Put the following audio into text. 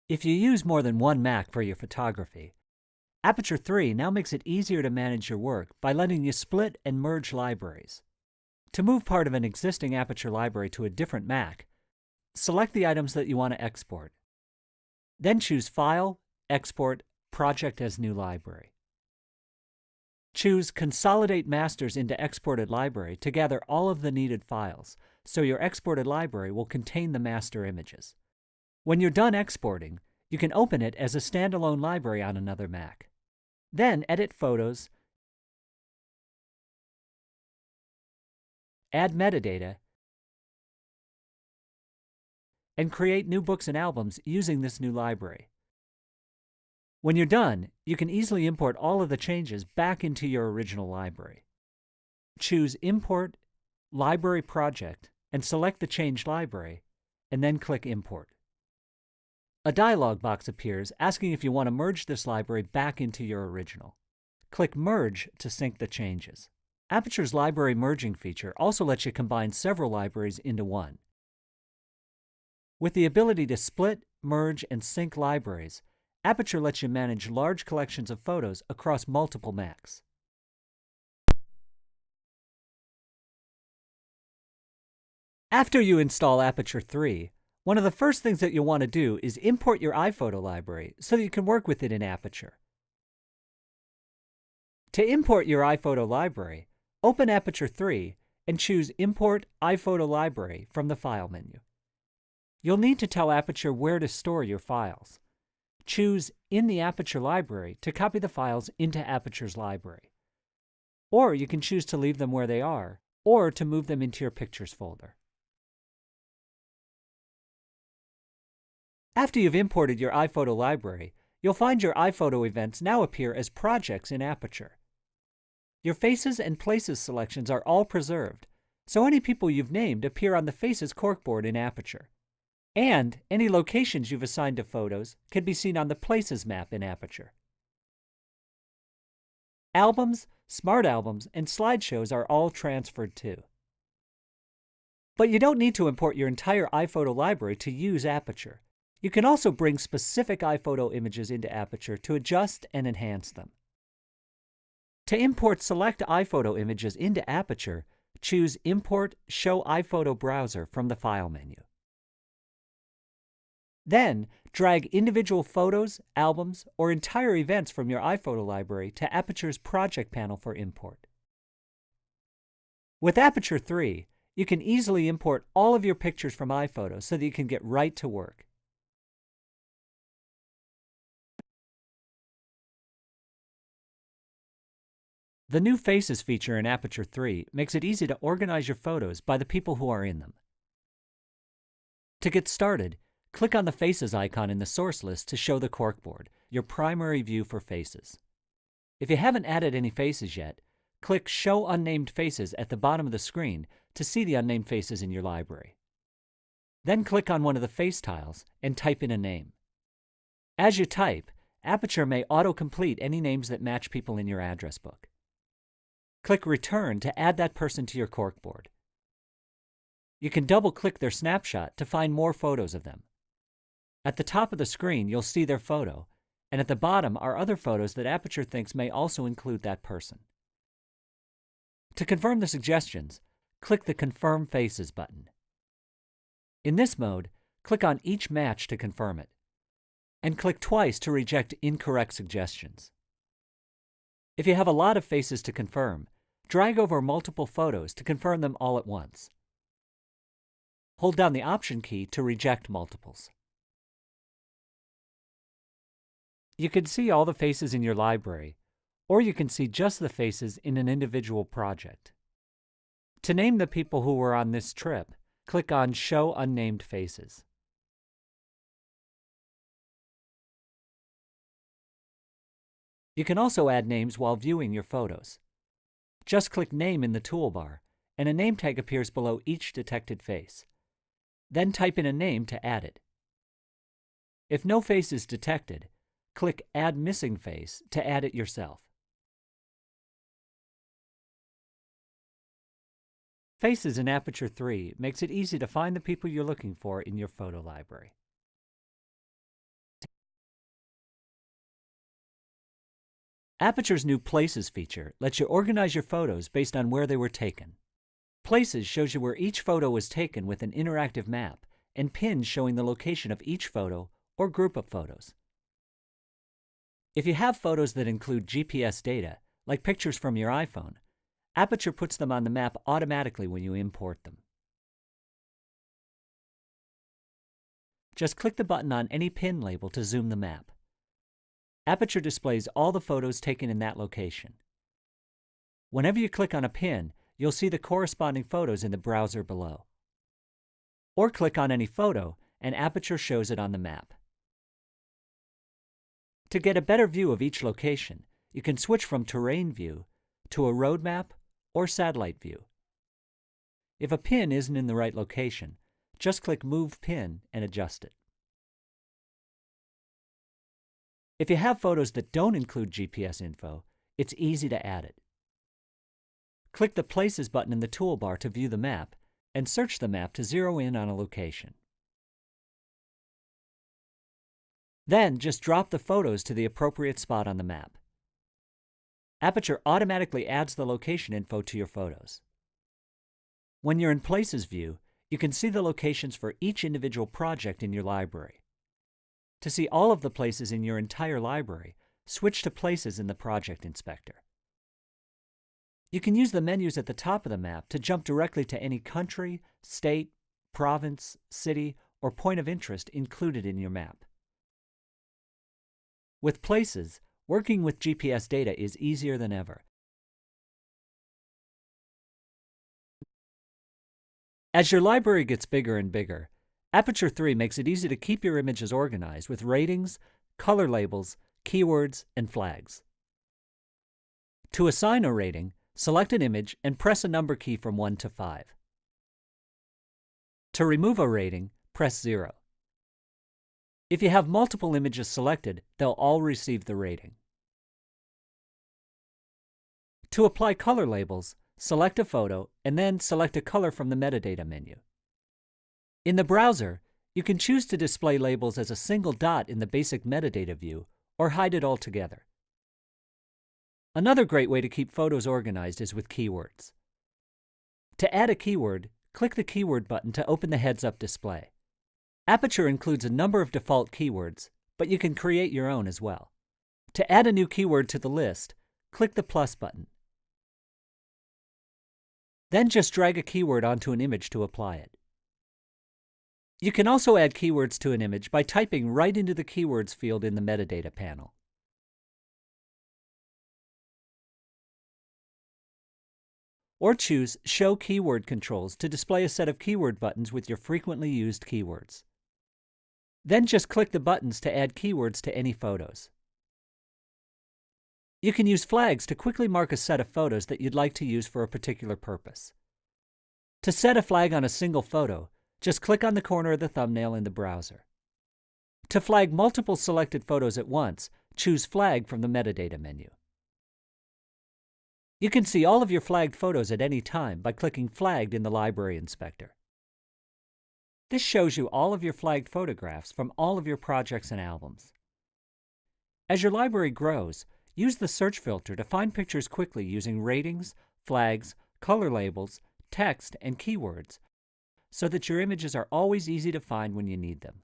If you use more than one Mac for your photography, Aperture 3 now makes it easier to manage your work by letting you split and merge libraries. To move part of an existing Aperture library to a different Mac, select the items that you want to export. Then choose File, Export, Project as New Library. Choose Consolidate Masters into Exported Library to gather all of the needed files, so your exported library will contain the master images. When you're done exporting, you can open it as a standalone library on another Mac. Then edit photos, add metadata, and create new books and albums using this new library. When you're done, you can easily import all of the changes back into your original library. Choose Import, Library Project, and select the changed library, and then click Import. A dialog box appears asking if you want to merge this library back into your original. Click Merge to sync the changes. Aperture's library merging feature also lets you combine several libraries into one. With the ability to split, merge, and sync libraries, Aperture lets you manage large collections of photos across multiple Macs. After you install Aperture 3, one of the first things that you'll want to do is import your iPhoto library so that you can work with it in Aperture. To import your iPhoto library, open Aperture 3 and choose Import iPhoto Library from the File menu. You'll need to tell Aperture where to store your files. Choose In the Aperture library to copy the files into Aperture's library. Or you can choose to leave them where they are, or to move them into your Pictures folder. After you've imported your iPhoto library, you'll find your iPhoto events now appear as projects in Aperture. Your Faces and Places selections are all preserved, so any people you've named appear on the Faces corkboard in Aperture. And any locations you've assigned to photos can be seen on the Places map in Aperture. Albums, Smart Albums, and slideshows are all transferred too. But you don't need to import your entire iPhoto library to use Aperture. You can also bring specific iPhoto images into Aperture to adjust and enhance them. To import select iPhoto images into Aperture, choose Import Show iPhoto Browser from the File menu. Then, drag individual photos, albums, or entire events from your iPhoto library to Aperture's Project panel for import. With Aperture 3, you can easily import all of your pictures from iPhoto so that you can get right to work. The new Faces feature in Aperture 3 makes it easy to organize your photos by the people who are in them. To get started, click on the Faces icon in the source list to show the corkboard, your primary view for faces. If you haven't added any faces yet, click Show Unnamed Faces at the bottom of the screen to see the unnamed faces in your library. Then click on one of the face tiles and type in a name. As you type, Aperture may autocomplete any names that match people in your address book. Click Return to add that person to your corkboard. You can double-click their snapshot to find more photos of them. At the top of the screen, you'll see their photo, and at the bottom are other photos that Aperture thinks may also include that person. To confirm the suggestions, click the Confirm Faces button. In this mode, click on each match to confirm it, and click twice to reject incorrect suggestions. If you have a lot of faces to confirm, drag over multiple photos to confirm them all at once. Hold down the Option key to reject multiples. You can see all the faces in your library, or you can see just the faces in an individual project. To name the people who were on this trip, click on Show Unnamed Faces. You can also add names while viewing your photos. Just click Name in the toolbar, and a name tag appears below each detected face. Then type in a name to add it. If no face is detected, click Add Missing Face to add it yourself. Faces in Aperture 3 makes it easy to find the people you're looking for in your photo library. Aperture's new Places feature lets you organize your photos based on where they were taken. Places shows you where each photo was taken with an interactive map, and pins showing the location of each photo or group of photos. If you have photos that include GPS data, like pictures from your iPhone, Aperture puts them on the map automatically when you import them. Just click the button on any pin label to zoom the map. Aperture displays all the photos taken in that location. Whenever you click on a pin, you'll see the corresponding photos in the browser below. Or click on any photo, and Aperture shows it on the map. To get a better view of each location, you can switch from terrain view to a road map or satellite view. If a pin isn't in the right location, just click Move Pin and adjust it. If you have photos that don't include GPS info, it's easy to add it. Click the Places button in the toolbar to view the map, and search the map to zero in on a location. Then just drop the photos to the appropriate spot on the map. Aperture automatically adds the location info to your photos. When you're in Places view, you can see the locations for each individual project in your library. To see all of the places in your entire library, switch to Places in the Project Inspector. You can use the menus at the top of the map to jump directly to any country, state, province, city, or point of interest included in your map. With Places, working with GPS data is easier than ever. As your library gets bigger and bigger, Aperture 3 makes it easy to keep your images organized with ratings, color labels, keywords, and flags. To assign a rating, select an image and press a number key from 1 to 5. To remove a rating, press 0. If you have multiple images selected, they'll all receive the rating. To apply color labels, select a photo and then select a color from the metadata menu. In the browser, you can choose to display labels as a single dot in the basic metadata view or hide it altogether. Another great way to keep photos organized is with keywords. To add a keyword, click the Keyword button to open the heads-up display. Aperture includes a number of default keywords, but you can create your own as well. To add a new keyword to the list, click the plus button. Then just drag a keyword onto an image to apply it. You can also add keywords to an image by typing right into the Keywords field in the metadata panel. Or choose Show Keyword Controls to display a set of keyword buttons with your frequently used keywords. Then just click the buttons to add keywords to any photos. You can use flags to quickly mark a set of photos that you'd like to use for a particular purpose. To set a flag on a single photo, just click on the corner of the thumbnail in the browser. To flag multiple selected photos at once, choose Flag from the metadata menu. You can see all of your flagged photos at any time by clicking Flagged in the Library Inspector. This shows you all of your flagged photographs from all of your projects and albums. As your library grows, use the search filter to find pictures quickly using ratings, flags, color labels, text, and keywords, so that your images are always easy to find when you need them.